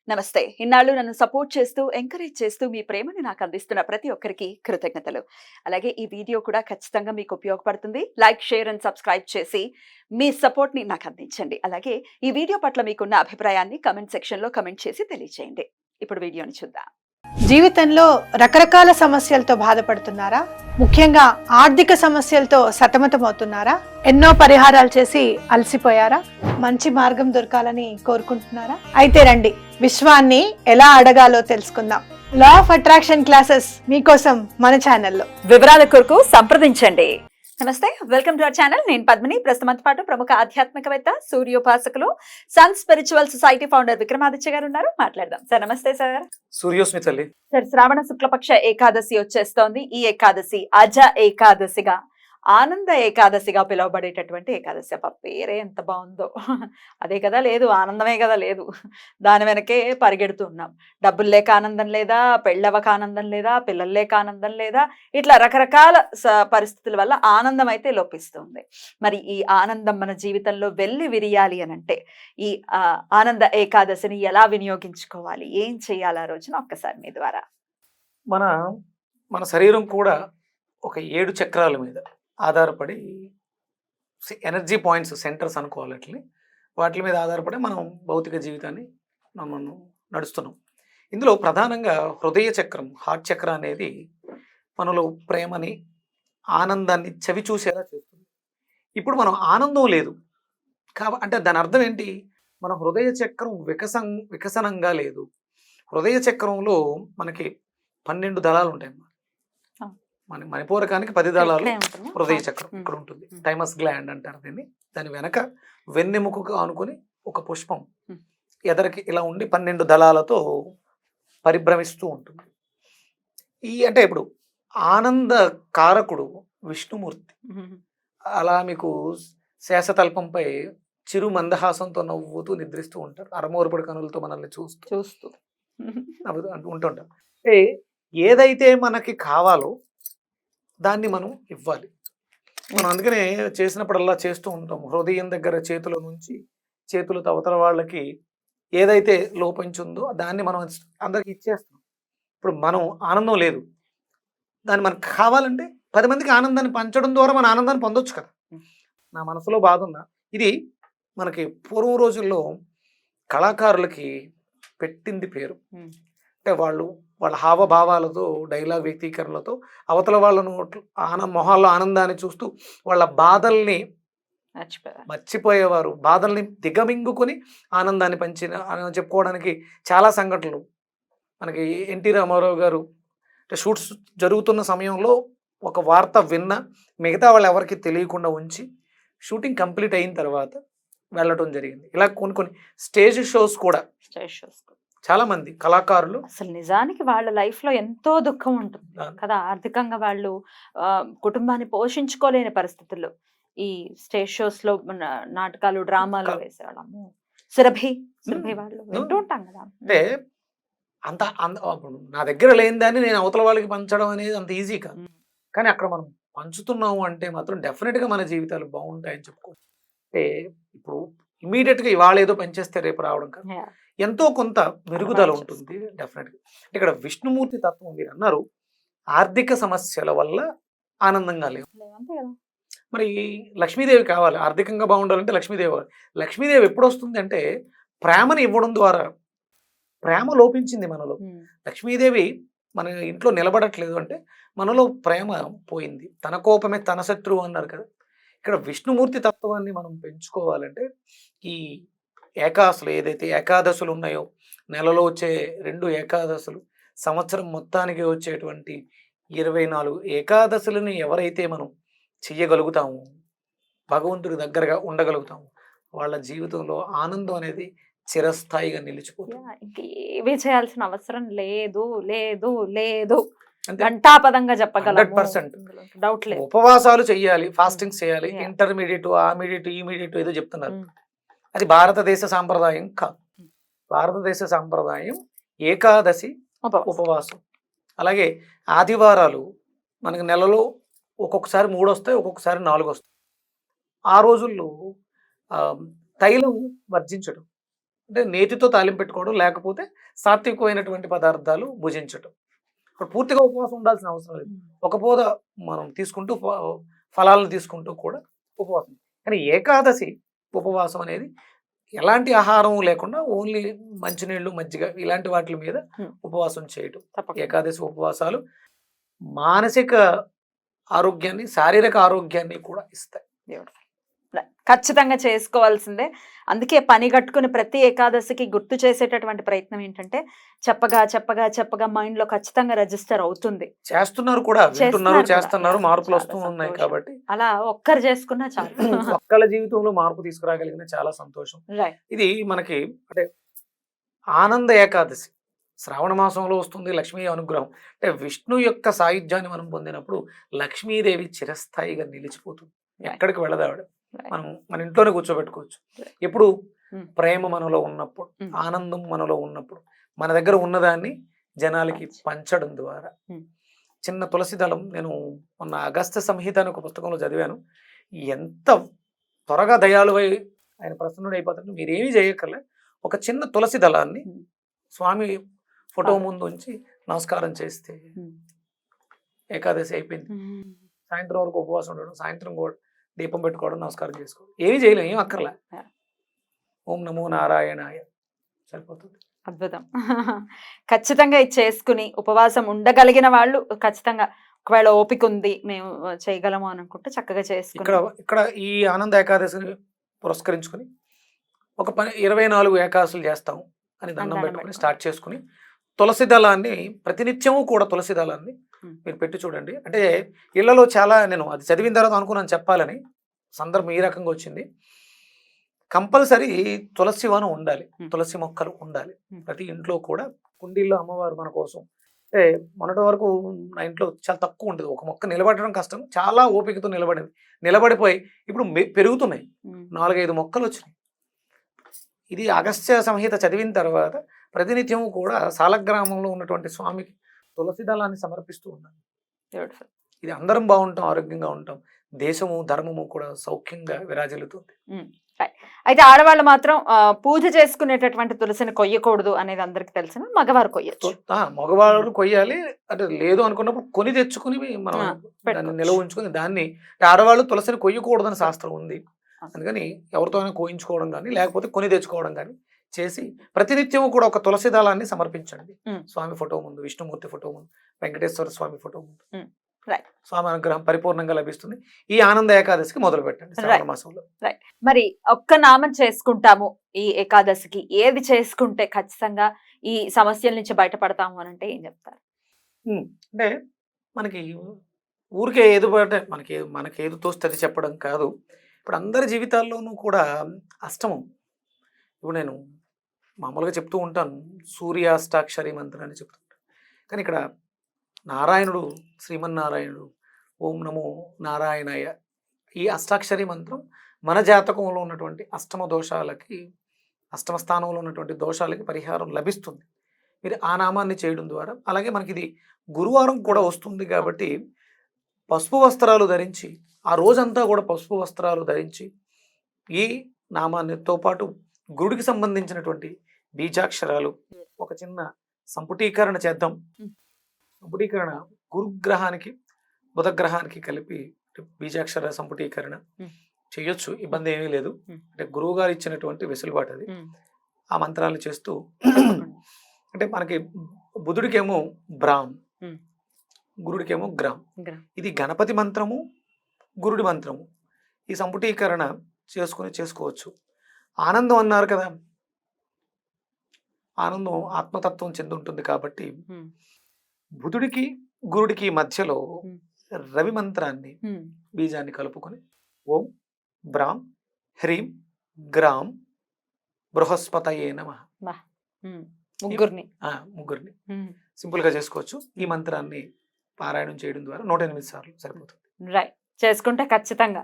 నమస్తే. ఇన్నాళ్ళు నన్ను సపోర్ట్ చేస్తూ, ఎంకరేజ్ చేస్తూ మీ ప్రేమని నాకు అందిస్తున్న ప్రతి ఒక్కరికి కృతజ్ఞతలు. అలాగే ఈ వీడియో కూడా ఖచ్చితంగా మీకు ఉపయోగపడుతుంది. లైక్, షేర్ అండ్ సబ్స్క్రైబ్ చేసి మీ సపోర్ట్‌ని నాకు అందించండి. అలాగే ఈ వీడియో పట్ల మీకున్న అభిప్రాయాన్ని కామెంట్ సెక్షన్‌లో కామెంట్ చేసి తెలియజేయండి. ఇప్పుడు వీడియోని చూద్దాం. జీవితంలో రకరకాల సమస్యలతో బాధపడుతున్నారా? ముఖ్యంగా ఆర్థిక సమస్యలతో సతమతమవుతున్నారా? ఎన్నో పరిహారాలు చేసి అలసిపోయారా? మంచి మార్గం దొరకాలని కోరుకుంటున్నారా? అయితే రండి, విశ్వాన్ని ఎలా అడగాలో తెలుసుకుందాం. లా ఆఫ్ అట్రాక్షన్ క్లాసెస్ మీకోసం మన ఛానల్లో. వివరాల కొరకు సంప్రదించండి. నమస్తే, వెల్కమ్ టు అవర్ ఛానల్. నేను పద్మిని. ప్రస్తుతం పాటు ప్రముఖ ఆధ్యాత్మికవేత్త, సూర్యోపాసకులు, sun spiritual society founder Vikramaditya garu ఉన్నారు. మాట్లాడదాం. సార్ నమస్తే సార్. సూర్యోస్మి తల్లి. సార్, శ్రావణ శుక్లపక్ష ఏకాదశి వచ్చేస్తోంది. ఈ ఏకాదశి అజ ఏకాదశిగా, ఆనంద ఏకాదశిగా పిలువబడేటటువంటి ఏకాదశి. అబ్బా, పేరే ఎంత బాగుందో. అదే కదా లేదు, ఆనందమే కదా లేదు. దాని వెనకే పరిగెడుతున్నాం. డబ్బులు లేక ఆనందం లేదా, పెళ్ళవక ఆనందం లేదా, పిల్లలు లేక ఆనందం లేదా, ఇట్లా రకరకాల పరిస్థితుల వల్ల ఆనందం అయితే లోపిస్తుంది. మరి ఈ ఆనందం మన జీవితంలో వెళ్ళి విరియాలి అని అంటే ఈ ఆనంద ఏకాదశిని ఎలా వినియోగించుకోవాలి, ఏం చేయాలి ఆ రోజున ఒక్కసారి మీ ద్వారా. మన శరీరం కూడా ఒక 7 చక్రాల మీద ఆధారపడి, ఎనర్జీ పాయింట్స్, సెంటర్స్ అనుకోవాలి. వాటి మీద ఆధారపడి మనం భౌతిక జీవితాన్ని మనం నడుస్తున్నాం. ఇందులో ప్రధానంగా హృదయ చక్రం, హార్ట్ చక్ర అనేది మనలో ప్రేమని, ఆనందాన్ని చవి చూసేలా చేస్తుంది. ఇప్పుడు మనం ఆనందం లేదు అంటే దాని అర్థం ఏంటి? మన హృదయ చక్రం వికసనంగా లేదు. హృదయ చక్రంలో మనకి 12 దళాలు ఉంటాయి. మన మణిపూరకానికి 10 దళాలు హృదయ చక్రం ఇక్కడ ఉంటుంది. థైమస్ గ్లాండ్ అంటారు దీన్ని. దాని వెనక వెన్నెముకగా ఆనుకొని ఒక పుష్పం ఎదరికి ఇలా ఉండి 12 దళాలతో పరిభ్రమిస్తూ ఉంటుంది. అంటే ఇప్పుడు ఆనంద కారకుడు విష్ణుమూర్తి. అలా మీకు శేషతల్పంపై చిరు మందహాసంతో నవ్వుతూ నిద్రిస్తూ ఉంటారు. అరమోరపడి కనులతో మనల్ని చూస్తూ ఉంటుంటాం. అంటే ఏదైతే మనకి కావాలో దాన్ని మనం ఇవ్వాలి. మనం అందుకనే చేసినప్పుడల్లా చేస్తూ ఉంటాం. హృదయం దగ్గర చేతుల నుంచి చేతులతో అవతల వాళ్ళకి ఏదైతే లోపించుందో దాన్ని మనం అందరికి ఇచ్చేస్తాం. ఇప్పుడు మనం ఆనందం లేదు, దాన్ని మనకు కావాలంటే 10 మందికి ఆనందాన్ని పంచడం ద్వారా మన ఆనందాన్ని పొందొచ్చు కదా. నా మనసులో బాధ ఉందా, ఇది మనకి పూర్వం రోజుల్లో కళాకారులకి పెట్టింది పేరు. అంటే వాళ్ళ హావభావాలతో, డైలాగ్ వ్యక్తీకరణలతో అవతల వాళ్ళను మొహాల్లో ఆనందాన్ని చూస్తూ వాళ్ళ బాధల్ని మర్చిపోయేవారు. బాధల్ని దిగమింగుకొని ఆనందాన్ని చెప్పుకోవడానికి చాలా సంఘటనలు మనకి. ఎన్టీ రామారావు గారు షూట్స్ జరుగుతున్న సమయంలో ఒక వార్త విన్న మిగతా వాళ్ళు ఎవరికి తెలియకుండా ఉంచి షూటింగ్ కంప్లీట్ అయిన తర్వాత వెళ్ళటం జరిగింది. ఇలా కొన్ని స్టేజ్ షోస్ కూడా చాలా మంది కళాకారులు అసలు నిజానికి వాళ్ళ లైఫ్ లో ఎంతో దుఃఖం ఉంటుంది కదా. ఆర్థికంగా వాళ్ళు కుటుంబాన్ని పోషించుకోలేని పరిస్థితుల్లో ఈ స్టేజ్ షోస్ లో నాటకాలు, డ్రామాలు వేసేవాళ్ళము. సురభి వాళ్ళు వింటూ ఉంటాం కదా. అంటే అంత నా దగ్గర లేని దాన్ని నేను అవతల వాళ్ళకి పంచడం అనేది అంత ఈజీ కాదు. కానీ అక్కడ మనం పంచుతున్నాము అంటే మాత్రం డెఫినెట్ గా మన జీవితాలు బాగుంటాయని చెప్పుకోవచ్చు. అంటే ఇప్పుడు ఇమీడియట్ గా ఇవాళ ఏదో పనిచేస్తే రేపు రావడం కాదు, ఎంతో కొంత మెరుగుదల ఉంటుంది డెఫినెట్గా. ఇక్కడ విష్ణుమూర్తి తత్వం మీరు అన్నారు, ఆర్థిక సమస్యల వల్ల ఆనందంగా లేవు. మరి లక్ష్మీదేవి కావాలి, ఆర్థికంగా బాగుండాలంటే లక్ష్మీదేవి కావాలి. లక్ష్మీదేవి ఎప్పుడు వస్తుంది అంటే ప్రేమని ఇవ్వడం ద్వారా. ప్రేమ లోపించింది మనలో. లక్ష్మీదేవి మన ఇంట్లో నిలబడట్లేదు అంటే మనలో ప్రేమ పోయింది. తన కోపమే తన శత్రువు అన్నారు కదా. ఇక్కడ విష్ణుమూర్తి తత్వాన్ని మనం పెంచుకోవాలంటే ఈ ఏకాదశులు, ఏదైతే ఏకాదశులు ఉన్నాయో, నెలలో వచ్చే 2 ఏకాదశులు, సంవత్సరం మొత్తానికి వచ్చేటువంటి 24 ఏకాదశులని ఎవరైతే మనం చెయ్యగలుగుతాము, భగవంతుడి దగ్గరగా ఉండగలుగుతాము, వాళ్ళ జీవితంలో ఆనందం అనేది చిరస్థాయిగా నిలిచిపోతుంది. ఇంకేమీ చేయాల్సిన అవసరం లేదు లేదు లేదు ఘంటాపదంగా చెప్పగలం. 100% డౌట్ లేదు. ఉపవాసాలు చెయ్యాలి, ఫాస్టింగ్స్ చేయాలి, ఇంటర్మీడియట్, ఇమీడియట్ ఏదో చెప్తున్నారు. అది భారతదేశ సాంప్రదాయం కాదు. భారతదేశ సాంప్రదాయం ఏకాదశి ఉపవాసం. అలాగే ఆదివారాలు మనకి నెలలో ఒక్కొక్కసారి 3 వస్తాయి, ఒక్కొక్కసారి 4 వస్తాయి. ఆ రోజుల్లో తైలం వర్జించడం, అంటే నేతితో తాలింపు పెట్టుకోవడం, లేకపోతే సాత్వికమైనటువంటి పదార్థాలు భుజించటం. ఇప్పుడు పూర్తిగా ఉపవాసం ఉండాల్సిన అవసరం లేదు. ఒక పూట మనం తీసుకుంటూ ఫలాలను తీసుకుంటూ కూడా ఉపవాసం. కానీ ఏకాదశి ఉపవాసం అనేది ఎలాంటి ఆహారం లేకుండా ఓన్లీ మంచినీళ్ళు, మజ్జిగ ఇలాంటి వాటి మీద ఉపవాసం చేయటం. ఏకాదశి ఉపవాసాలు మానసిక ఆరోగ్యాన్ని, శారీరక ఆరోగ్యాన్ని కూడా ఇస్తాయి. ఖచ్చితంగా చేసుకోవాల్సిందే. అందుకే పని కట్టుకుని ప్రతి ఏకాదశికి గుర్తు చేసేటటువంటి ప్రయత్నం ఏంటంటే చెప్పగా చెప్పగా చెప్పగా మైండ్ లో ఖచ్చితంగా రిజిస్టర్ అవుతుంది. చేస్తున్నారు కూడా, వింటున్నారు, చేస్తున్నారు, మార్పులు వస్తూ ఉన్నాయి. కాబట్టి అలా ఒక్కరు చేసుకున్నా చాలు. ఒక్కళ్ళ జీవితంలో మార్పు తీసుకురాగలిగిన చాలా సంతోషం. ఇది మనకి అంటే ఆనంద ఏకాదశి శ్రావణ మాసంలో వస్తుంది. లక్ష్మీ అనుగ్రహం అంటే విష్ణు యొక్క సాయుధ్యాన్ని మనం పొందినప్పుడు లక్ష్మీదేవి చిరస్థాయిగా నిలిచిపోతుంది. ఎక్కడికి వెళ్ళదావిడ, మనం మన ఇంట్లోనే కూర్చోబెట్టుకోవచ్చు. ఎప్పుడు ప్రేమ మనలో ఉన్నప్పుడు, ఆనందం మనలో ఉన్నప్పుడు, మన దగ్గర ఉన్నదాన్ని జనాలకి పంచడం ద్వారా. చిన్న తులసి దళం, నేను మొన్న అగస్త్య సంహిత అనే ఒక పుస్తకంలో చదివాను. ఎంత త్వరగా దయాళువై ఆయన ప్రసన్నుడు అయిపోతాడు. మీరేమీ చేయక్కర్లే, ఒక చిన్న తులసి దళాన్ని స్వామి ఫోటో ముందు ఉంచి నమస్కారం చేస్తే ఏకాదశి అయిపోయింది. సాయంత్రం వరకు ఉపవాసం ఉండడం, సాయంత్రం కూడా దీపం పెట్టుకోవడం, నమస్కారం చేసుకోవడం, ఏమీ చేయలేం, ఏం అక్కర్లే. ఓం నమో నారాయణాయ సరిపోతుంది. అద్భుతం. ఖచ్చితంగా ఇది చేసుకుని ఉపవాసం ఉండగలిగిన వాళ్ళు ఖచ్చితంగా, ఒకవేళ ఓపిక ఉంది మేము చేయగలము అనుకుంటే చక్కగా చేసుకుని ఇక్కడ ఈ ఆనంద ఏకాదశిని పురస్కరించుకుని ఒక 24 ఏకాదశులు చేస్తాం అని దండం పెట్టుకుని స్టార్ట్ చేసుకుని తులసి దళాన్ని ప్రతినిత్యము కూడా తులసి దళాన్ని మీరు పెట్టి చూడండి. అంటే ఇళ్లలో చాలా, నేను అది చదివిన తర్వాత అనుకున్నాను చెప్పాలని, సందర్భం ఈ రకంగా వచ్చింది. కంపల్సరీ తులసి వనం ఉండాలి, తులసి మొక్కలు ఉండాలి ప్రతి ఇంట్లో కూడా. కుండీల్లో అమ్మవారు మన కోసం, అంటే మొన్నటి వరకు నా ఇంట్లో చాలా తక్కువ ఉండేది, ఒక మొక్క నిలబడడం కష్టం, చాలా ఓపికతో నిలబడిపోయి ఇప్పుడు పెరుగుతున్నాయి, 4-5 మొక్కలు వచ్చినాయి. ఇది అగస్త్య సంహిత చదివిన తర్వాత ప్రతినిత్యము కూడా సాలగ్రామంలో ఉన్నటువంటి స్వామికి తులసి దళాన్ని సమర్పిస్తూ ఉన్నాను. ఇది అందరం బాగుంటాం, ఆరోగ్యంగా ఉంటాం, దేశము ధర్మము కూడా సౌఖ్యంగా విరాజిల్లుతుంది. అయితే ఆడవాళ్ళు మాత్రం పూజ చేసుకునేటటువంటి తులసిని కొయ్యకూడదు అనేది అందరికి తెలిసిన, మగవారు కొయ్యచ్చు. మగవారు కొయ్యాలి, అంటే లేదు అనుకున్నప్పుడు కొని తెచ్చుకుని మనం దాన్ని నిల్వ ఉంచుకుని, దాన్ని ఆడవాళ్ళు తులసిని కొయ్యకూడదని శాస్త్రం ఉంది. అందుకని ఎవరితో అయినా కోయించుకోవడం కానీ, లేకపోతే కొని తెచ్చుకోవడం కానీ చేసి ప్రతినిత్యము కూడా ఒక తులసి దళాన్ని సమర్పించండి స్వామి ఫోటో ముందు, విష్ణుమూర్తి ఫోటో ముందు, వెంకటేశ్వర స్వామి ఫోటో ముందు. స్వామి అనుగ్రహం పరిపూర్ణంగా లభిస్తుంది. ఈ ఆనంద ఏకాదశికి మొదలు పెట్టండి శ్రావణ మాసంలో. మరి ఒక్క నామం చేసుకుంటాము ఈ ఏకాదశికి, ఏది చేసుకుంటే ఖచ్చితంగా ఈ సమస్యల నుంచి బయటపడతాము అని అంటే ఏం చెప్తారు? అంటే మనకి ఊరికే ఏదో పడితే మనకి ఏది తోస్తుంది చెప్పడం కాదు. ఇప్పుడు అందరి జీవితాల్లోనూ కూడా అష్టమం. ఇప్పుడు నేను మామూలుగా చెప్తూ ఉంటాను, సూర్యాష్టాక్షరి మంత్రాన్ని చెప్తుంటాను. కానీ ఇక్కడ నారాయణుడు, శ్రీమన్నారాయణుడు, ఓం నమో నారాయణాయ, ఈ అష్టాక్షరి మంత్రం మన జాతకంలో ఉన్నటువంటి అష్టమ దోషాలకి, అష్టమ స్థానంలో ఉన్నటువంటి దోషాలకి పరిహారం లభిస్తుంది మీరు ఆ నామాన్ని చేయడం ద్వారా. అలాగే మనకి ఇది గురువారం కూడా వస్తుంది కాబట్టి పసుపు వస్త్రాలు ధరించి, ఆ రోజంతా కూడా పసుపు వస్త్రాలు ధరించి ఈ నామాన్నితో పాటు గురుడికి సంబంధించినటువంటి బీజాక్షరాలు ఒక చిన్న సంపుటీకరణ చేద్దాం. సంపుటీకరణ గురుగ్రహానికి బుధగ్రహానికి కలిపి బీజాక్షర సంపుటీకరణ చేయొచ్చు, ఇబ్బంది ఏమీ లేదు. అంటే గురువు గారు ఇచ్చినటువంటి వెసులుబాటు అది. ఆ మంత్రాలు చేస్తూ అంటే మనకి బుధుడికేమో బ్రాహ్మ్, గురుడికేమో గ్రామ్. ఇది గణపతి మంత్రము, గురుడి మంత్రము. ఈ సంపుటీకరణ చేసుకోవచ్చు. ఆనందం అన్నారు కదా, ఆనందం ఆత్మతత్వం చెందుంటుంది కాబట్టి బుధుడికి గురుడికి మధ్యలో రవి మంత్రాన్ని, బీజాన్ని కలుపుకొని ఓం బ్రాం హ్రీం గ్రామ్ బృహస్పతయే నమః, ముగ్గురిని సింపుల్ గా చేసుకోవచ్చు. ఈ మంత్రాన్ని పారాయణం చేయడం ద్వారా 108 సార్లు సరిపోతుంది. రైట్, చేసుకుంటే ఖచ్చితంగా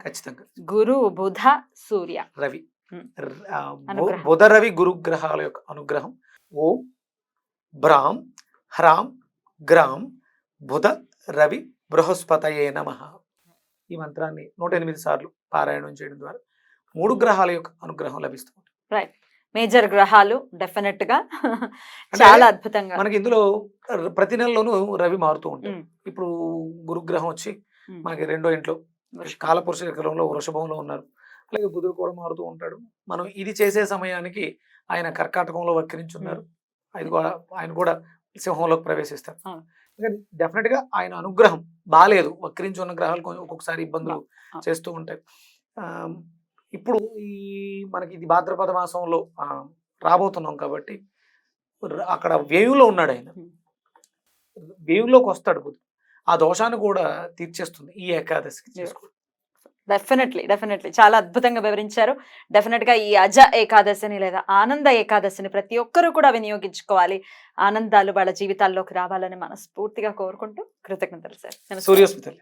గురు బుధ సూర్య రవి, బుధ రవి గురుగ్రహాల యొక్క అనుగ్రహం. ఓం బ్రాం హ్రాం గ్రామ్ బుధ రవి బృహస్పతయే నమః, ఈ మంత్రాన్ని 108 సార్లు పారాయణం చేయడం ద్వారా 3 గ్రహాల యొక్క అనుగ్రహం లభిస్తుంది. రైట్, మేజర్ గ్రహాలు డెఫినెట్ గా చాలా అద్భుతంగా. మనకి ఇందులో ప్రతి నెలలోనూ రవి మారుతూ ఉంటాడు. ఉమ్, ఇప్పుడు గురుగ్రహం వచ్చి ఉమ్, మనకి 2వ ఇంట్లో కాలపురుష చక్రంలో వృషభంలో ఉన్నారు. అలాగే బుధుడు కూడా మారుతూ ఉంటాడు. మనం ఇది చేసే సమయానికి ఆయన కర్కాటకంలో వక్రించున్నారు. ఆయన కూడా సింహంలోకి ప్రవేశిస్తారు. అవును. డెఫినెట్ గా ఆయన అనుగ్రహం బాలేదు. వక్రించి ఉన్న గ్రహాలు ఒక్కొక్కసారి ఇబ్బందులు అవును. చేస్తూ ఉంటాయి. ఆ, ఇప్పుడు ఈ మనకి ఇది భాద్రపద మాసంలో రాబోతున్నాం కాబట్టి అక్కడ వ్యయంలో ఉన్నాడు ఆయన. ఉమ్. వ్యయంలోకి వస్తాడు బుధుడు. ఆ దోషాన్ని కూడా తీర్చేస్తుంది ఈ ఏకాదశికి చేసుకోవడం. డెఫినెట్లీ చాలా అద్భుతంగా వివరించారు. డెఫినెట్ గా ఈ అజ ఏకాదశిని లేదా ఆనంద ఏకాదశిని ప్రతి ఒక్కరూ కూడా వినియోగించుకోవాలి. ఆనందాలు వాళ్ళ జీవితాల్లోకి రావాలని మనస్ఫూర్తిగా కోరుకుంటూ కృతజ్ఞతలు సార్. నమస్కారం. సూర్యోస్మితల్లి.